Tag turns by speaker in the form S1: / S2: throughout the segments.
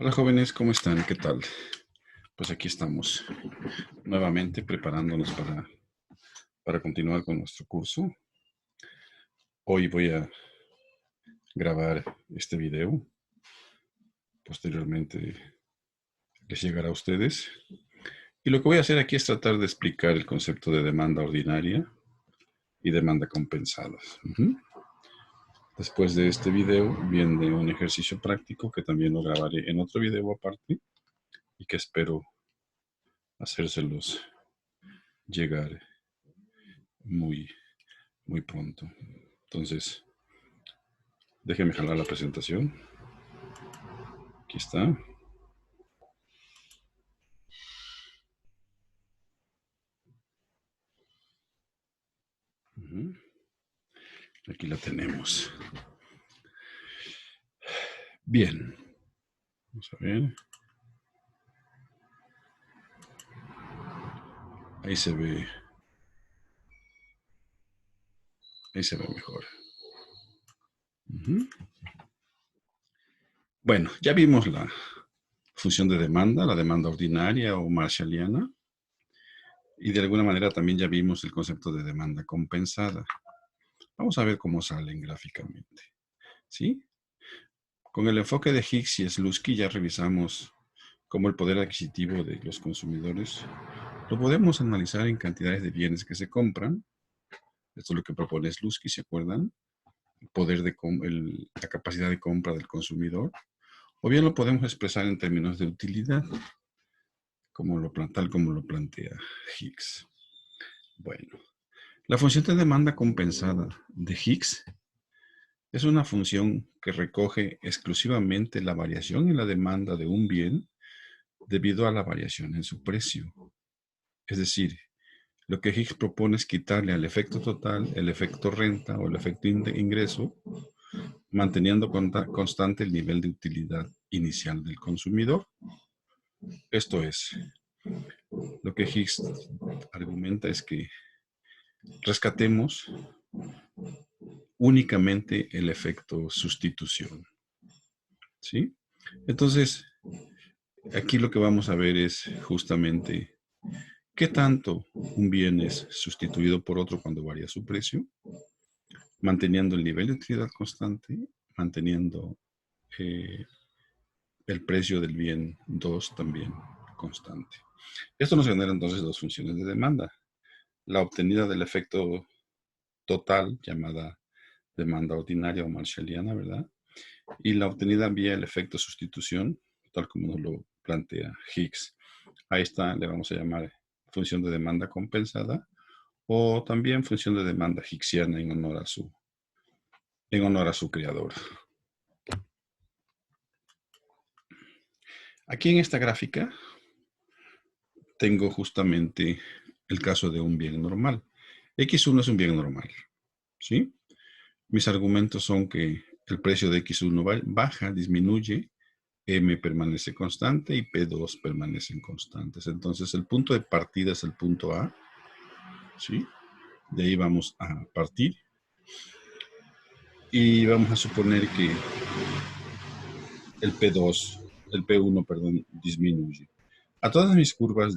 S1: Hola jóvenes, ¿cómo están? ¿Qué tal? Pues aquí estamos nuevamente preparándonos para continuar con nuestro curso. Hoy voy a grabar este video. Posteriormente les llegará a ustedes. Y lo que voy a hacer aquí es tratar de explicar el concepto de demanda ordinaria y demanda compensada. Después de este video viene un ejercicio práctico que también lo grabaré en otro video aparte y que espero hacérselos llegar muy, muy pronto. Entonces, déjenme jalar la presentación. Aquí está. Ujú. Aquí la tenemos. Bien. Vamos a ver. Ahí se ve. Ahí se ve mejor. Ujú. Bueno, ya vimos la función de demanda, la demanda ordinaria o marshalliana. Y de alguna manera también ya vimos el concepto de demanda compensada. Vamos a ver cómo salen gráficamente. ¿Sí? Con el enfoque de Hicks y Slutsky ya revisamos cómo el poder adquisitivo de los consumidores lo podemos analizar en cantidades de bienes que se compran. Esto es lo que propone Slutsky, ¿se acuerdan? El poder la capacidad de compra del consumidor. O bien lo podemos expresar en términos de utilidad, tal como lo plantea Hicks. Bueno, la función de demanda compensada de Hicks es una función que recoge exclusivamente la variación en la demanda de un bien debido a la variación en su precio. Es decir, lo que Hicks propone es quitarle al efecto total el efecto renta o el efecto ingreso, manteniendo constante el nivel de utilidad inicial del consumidor. Esto es, lo que Hicks argumenta es que rescatemos únicamente el efecto sustitución. ¿Sí? Entonces, aquí lo que vamos a ver es justamente qué tanto un bien es sustituido por otro cuando varía su precio, manteniendo el nivel de utilidad constante, manteniendo eh, el precio del bien 2 también constante. Esto nos genera entonces dos funciones de demanda. La obtenida del efecto total, llamada demanda ordinaria o marshalliana, ¿verdad? Y la obtenida vía el efecto sustitución, tal como nos lo plantea Hicks. A esta le vamos a llamar función de demanda compensada o también función de demanda hicksiana en honor a su creador. Aquí en esta gráfica tengo justamente el caso de un bien normal. X1 es un bien normal, ¿sí? Mis argumentos son que el precio de X1 baja, disminuye, M permanece constante y P2 permanecen constantes. Entonces el punto de partida es el punto A, ¿sí? De ahí vamos a partir y vamos a suponer que el P2, el P1, perdón, disminuye. A todas mis curvas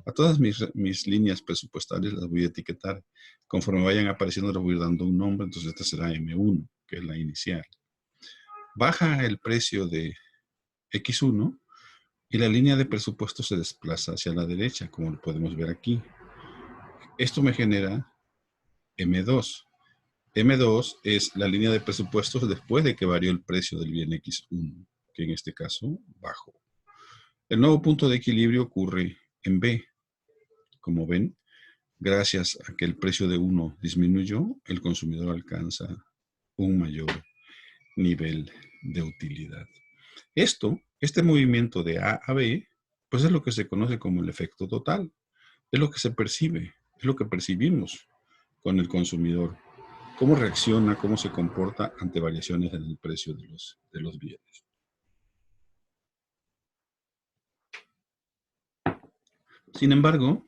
S1: a todas mis líneas presupuestarias las voy a etiquetar. Conforme vayan apareciendo les voy a ir dando un nombre, entonces esta será M1, que es la inicial. Baja el precio de X1 y la línea de presupuesto se desplaza hacia la derecha, como lo podemos ver aquí. Esto me genera M2. M2 es la línea de presupuestos después de que varió el precio del bien X1, que en este caso bajó. El nuevo punto de equilibrio ocurre en B. Como ven, gracias a que el precio de uno disminuyó, el consumidor alcanza un mayor nivel de utilidad. Este movimiento de A a B, pues es lo que se conoce como el efecto total. Es lo que se percibe, es lo que percibimos con el consumidor. Cómo reacciona, cómo se comporta ante variaciones en el precio de los bienes. Sin embargo,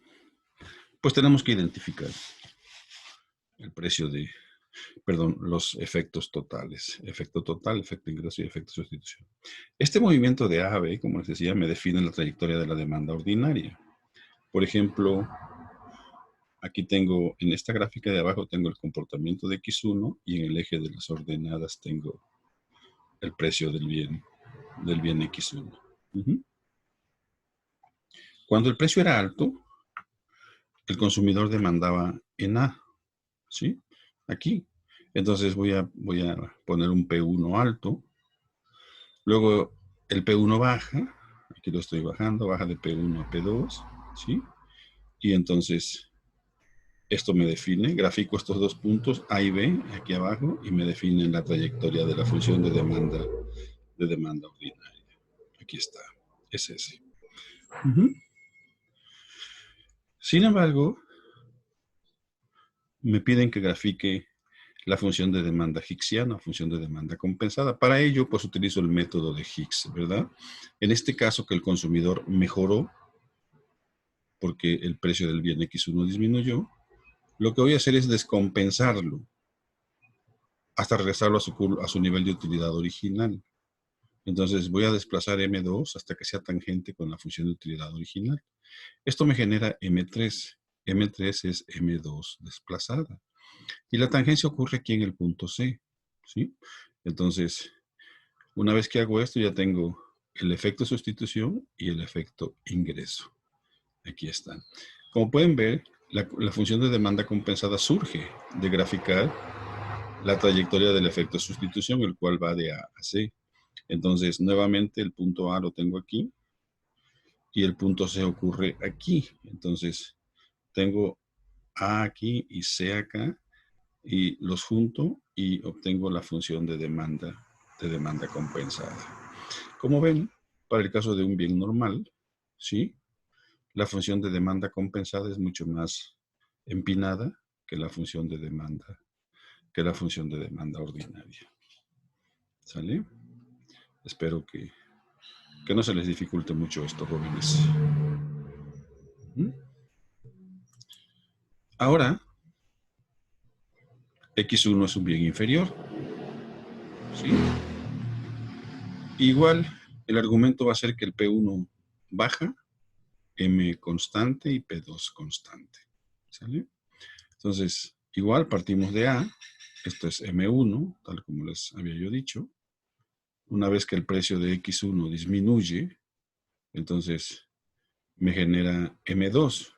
S1: pues tenemos que identificar el precio de perdón, los efectos totales. Efecto total, efecto ingreso y efecto sustitución. Este movimiento de A a B, como les decía, me define la trayectoria de la demanda ordinaria. Por ejemplo, aquí tengo, en esta gráfica de abajo tengo el comportamiento de X1 y en el eje de las ordenadas tengo el precio del bien X1. Cuando el precio era alto, el consumidor demandaba en A, ¿sí? Aquí. Entonces voy a poner un P1 alto. Luego el P1 baja, aquí lo estoy bajando, baja de P1 a P2, ¿sí? Y entonces esto me define, grafico estos dos puntos A y B aquí abajo y me define la trayectoria de la función de demanda ordinaria. Aquí está, es ese. Sin embargo, me piden que grafique la función de demanda hicksiana, función de demanda compensada. Para ello, pues utilizo el método de Hicks, ¿verdad? En este caso que el consumidor mejoró porque el precio del bien X1 disminuyó, lo que voy a hacer es descompensarlo hasta regresarlo a su nivel de utilidad original. Entonces voy a desplazar M2 hasta que sea tangente con la función de utilidad original. Esto me genera M3. M3 es M2 desplazada. Y la tangencia ocurre aquí en el punto C, ¿sí? Entonces, una vez que hago esto, ya tengo el efecto sustitución y el efecto ingreso. Aquí están. Como pueden ver, la función de demanda compensada surge de graficar la trayectoria del efecto sustitución, el cual va de A a C. Entonces, nuevamente, el punto A lo tengo aquí y el punto C ocurre aquí. Entonces, tengo A aquí y C acá y los junto y obtengo la función de demanda compensada. Como ven, para el caso de un bien normal, ¿sí? La función de demanda compensada es mucho más empinada que la función de demanda, ordinaria. ¿Sale? Espero que no se les dificulte mucho esto, jóvenes. Ahora, X1 es un bien inferior. ¿Sí? Igual, el argumento va a ser que el P1 baja, M constante y P2 constante. ¿Sale? Entonces, igual partimos de A. Esto es M1, tal como les había yo dicho. Una vez que el precio de X1 disminuye, entonces me genera M2.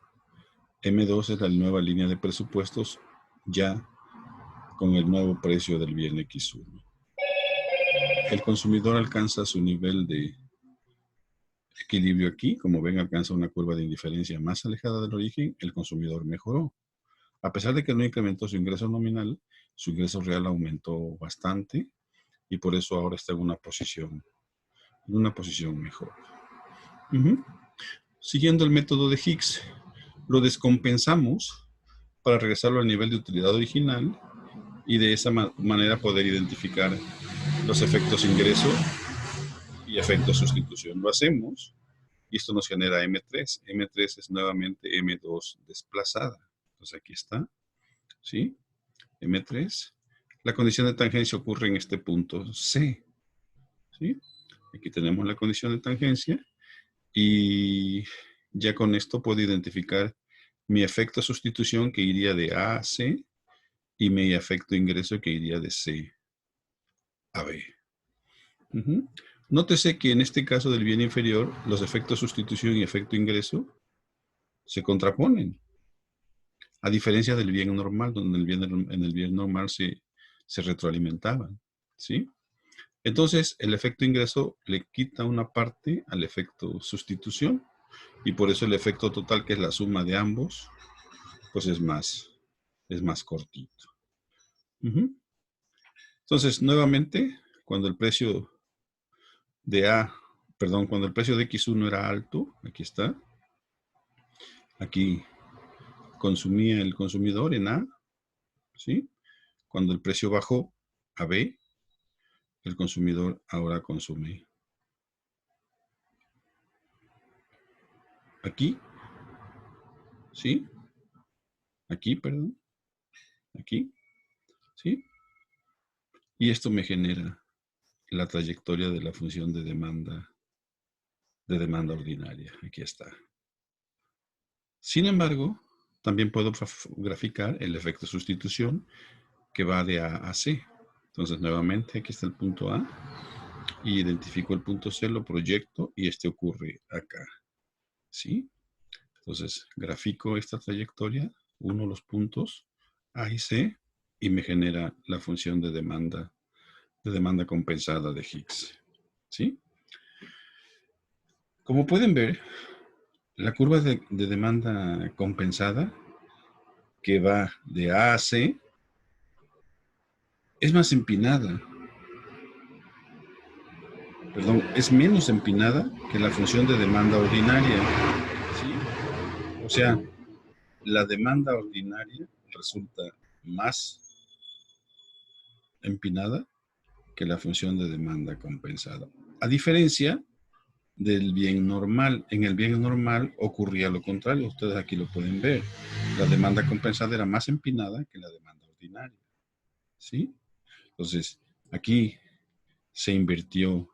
S1: M2 es la nueva línea de presupuestos ya con el nuevo precio del bien X1. El consumidor alcanza su nivel de equilibrio aquí. Como ven, alcanza una curva de indiferencia más alejada del origen. El consumidor mejoró. A pesar de que no incrementó su ingreso nominal, su ingreso real aumentó bastante y por eso ahora está en una posición mejor. Siguiendo el método de Hicks, lo descompensamos para regresarlo al nivel de utilidad original y de esa manera poder identificar los efectos ingreso y efectos sustitución. Lo hacemos y esto nos genera M3. M3 es nuevamente M2 desplazada. Entonces aquí está, ¿sí? M3. La condición de tangencia ocurre en este punto C, ¿sí? Aquí tenemos la condición de tangencia y ya con esto puedo identificar mi efecto sustitución que iría de A a C y mi efecto ingreso que iría de C a B. Nótese que en este caso del bien inferior, los efectos sustitución y efecto ingreso se contraponen, a diferencia del bien normal, donde en el bien normal se retroalimentaban, ¿sí? Entonces, el efecto ingreso le quita una parte al efecto sustitución y por eso el efecto total, que es la suma de ambos, pues es más cortito. Entonces, nuevamente, cuando el precio cuando el precio de X1 era alto, aquí está, aquí consumía el consumidor en A, ¿sí? Cuando el precio bajó a B, el consumidor ahora consume aquí, ¿sí? Aquí, perdón, aquí, ¿sí? Y esto me genera la trayectoria de la función de demanda ordinaria. Aquí está. Sin embargo, también puedo graficar el efecto de sustitución que va de A a C. Entonces, nuevamente, aquí está el punto A. Y identifico el punto C, lo proyecto y este ocurre acá. ¿Sí? Entonces, grafico esta trayectoria, uno los puntos A y C y me genera la función de demanda compensada de Higgs. ¿Sí? Como pueden ver, la curva de demanda compensada que va de A a C es más empinada, perdón, es menos empinada que la función de demanda ordinaria. ¿Sí? O sea, la demanda ordinaria resulta más empinada que la función de demanda compensada. A diferencia del bien normal. En el bien normal ocurría lo contrario. Ustedes aquí lo pueden ver. La demanda compensada era más empinada que la demanda ordinaria. ¿Sí? Entonces, aquí se invirtió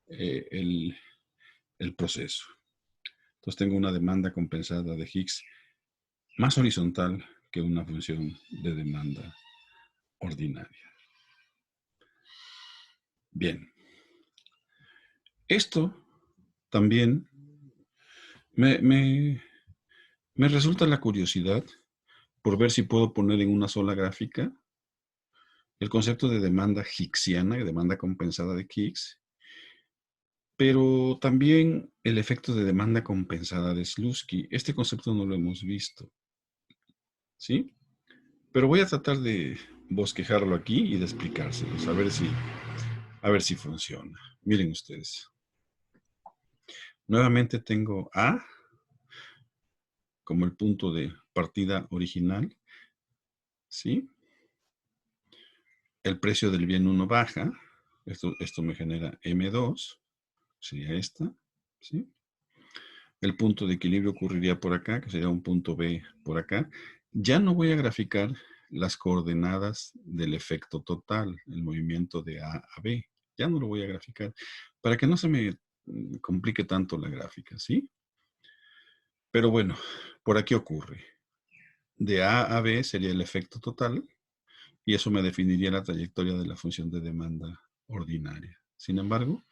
S1: el proceso. Entonces tengo una demanda compensada de Higgs más horizontal que una función de demanda ordinaria. Bien, esto también me, me, me resulta la curiosidad por ver si puedo poner en una sola gráfica el concepto de demanda higksiana, demanda compensada de Higgs, pero también el efecto de demanda compensada de Slutsky. Este concepto no lo hemos visto, ¿sí? Pero voy a tratar de bosquejarlo aquí y de explicárselos, a ver si funciona. Miren ustedes. Nuevamente tengo A como el punto de partida original, ¿sí? El precio del bien 1 baja, esto me genera M2, sería esta, ¿sí? El punto de equilibrio ocurriría por acá, que sería un punto B por acá. Ya no voy a graficar las coordenadas del efecto total, el movimiento de A a B. Ya no lo voy a graficar para que no se me complique tanto la gráfica, ¿sí? Pero bueno, por aquí ocurre. De A a B sería el efecto total y eso me definiría la trayectoria de la función de demanda ordinaria. Sin embargo,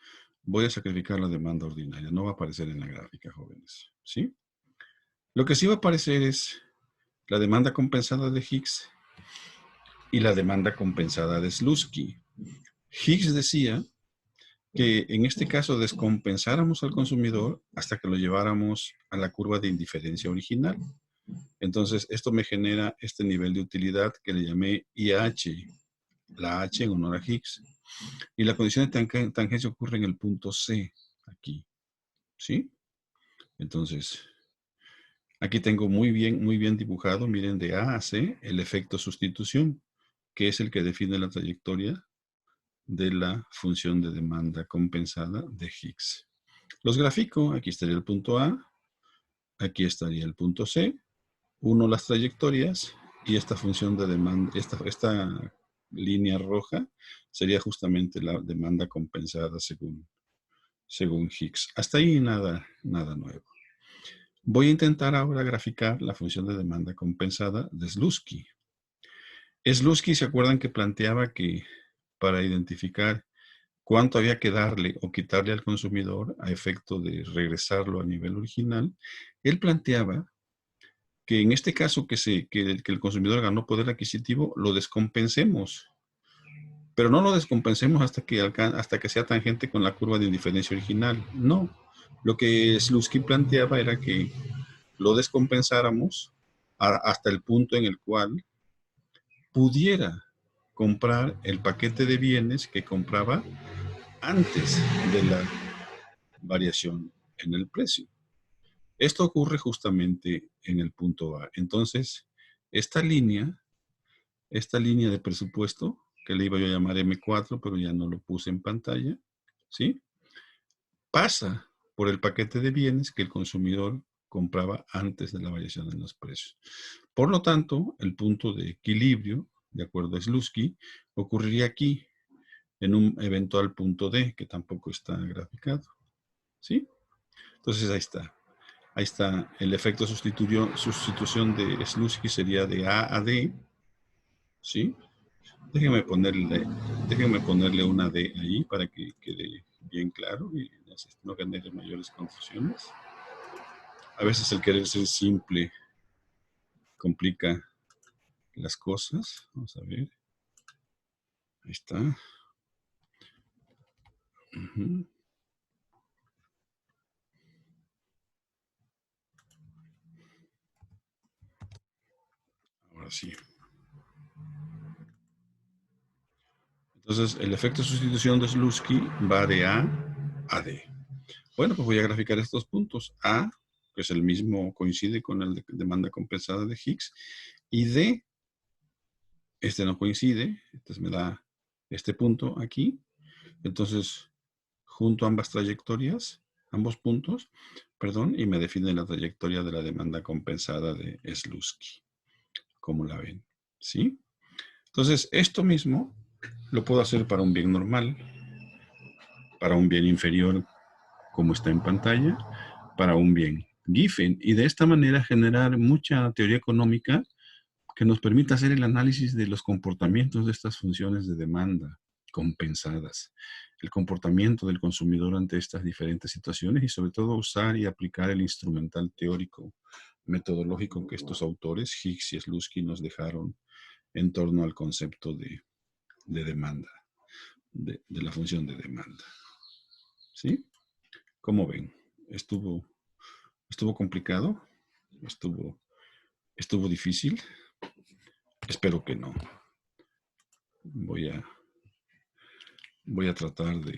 S1: voy a sacrificar la demanda ordinaria. No va a aparecer en la gráfica, jóvenes, ¿sí? Lo que sí va a aparecer es la demanda compensada de Higgs y la demanda compensada de Slutsky. Higgs decía que en este caso descompensáramos al consumidor hasta que lo lleváramos a la curva de indiferencia original. Entonces, esto me genera este nivel de utilidad que le llamé IH, la H en honor a Higgs. Y la condición de tangencia ocurre en el punto C, aquí. ¿Sí? Entonces, aquí tengo muy bien dibujado, miren, de A a C, el efecto sustitución, que es el que define la trayectoria de la función de demanda compensada de Higgs. Los grafico, aquí estaría el punto A, aquí estaría el punto C, uno las trayectorias y esta función de demanda, esta línea roja sería justamente la demanda compensada según Higgs. Hasta ahí nada nuevo. Voy a intentar ahora graficar la función de demanda compensada de Slutsky. Slutsky, ¿se acuerdan que planteaba que para identificar cuánto había que darle o quitarle al consumidor a efecto de regresarlo a nivel original? Él planteaba que en este caso que el consumidor ganó poder adquisitivo, lo descompensemos, pero no lo descompensemos hasta que sea tangente con la curva de indiferencia original. No, lo que Slutsky planteaba era que lo descompensáramos hasta el punto en el cual pudiera comprar el paquete de bienes que compraba antes de la variación en el precio. Esto ocurre justamente en el punto A. Entonces, esta línea de presupuesto, que le iba yo a llamar M4, pero ya no lo puse en pantalla, ¿sí? Pasa por el paquete de bienes que el consumidor compraba antes de la variación en los precios. Por lo tanto, el punto de equilibrio de acuerdo a Slutsky, ocurriría aquí, en un eventual punto D, que tampoco está graficado. ¿Sí? Entonces ahí está. Ahí está. El efecto sustitución de Slutsky sería de A a D. ¿Sí? Déjenme ponerle una D ahí para que quede bien claro y no genere mayores confusiones. A veces el querer ser simple complica las cosas. Vamos a ver. Ahí está. Ahora sí. Entonces, el efecto de sustitución de Slutsky va de A a D. Bueno, pues voy a graficar estos puntos. A, que es el mismo, coincide con el de demanda compensada de Higgs, y D, este no coincide, entonces me da este punto aquí. Entonces, junto ambas trayectorias, ambos puntos, perdón, y me define la trayectoria de la demanda compensada de Slutsky. ¿Cómo la ven? ¿Sí? Entonces, esto mismo lo puedo hacer para un bien normal, para un bien inferior, como está en pantalla, para un bien Giffen, y de esta manera generar mucha teoría económica que nos permita hacer el análisis de los comportamientos de estas funciones de demanda compensadas, el comportamiento del consumidor ante estas diferentes situaciones y sobre todo usar y aplicar el instrumental teórico metodológico que estos autores, Higgs y Slutsky, nos dejaron en torno al concepto de demanda, de la función de demanda. ¿Sí? ¿Cómo ven? ¿Estuvo complicado? ¿Estuvo difícil? Espero que no. Voy a tratar de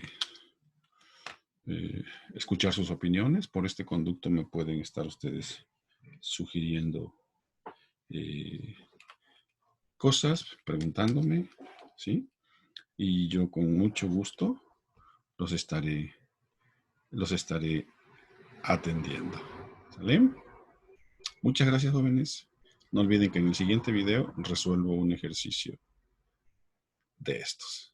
S1: escuchar sus opiniones. Por este conducto me pueden estar ustedes sugiriendo cosas, preguntándome, ¿sí? Y yo con mucho gusto los estaré atendiendo. ¿Sale? Muchas gracias, jóvenes. No olviden que en el siguiente video resuelvo un ejercicio de estos.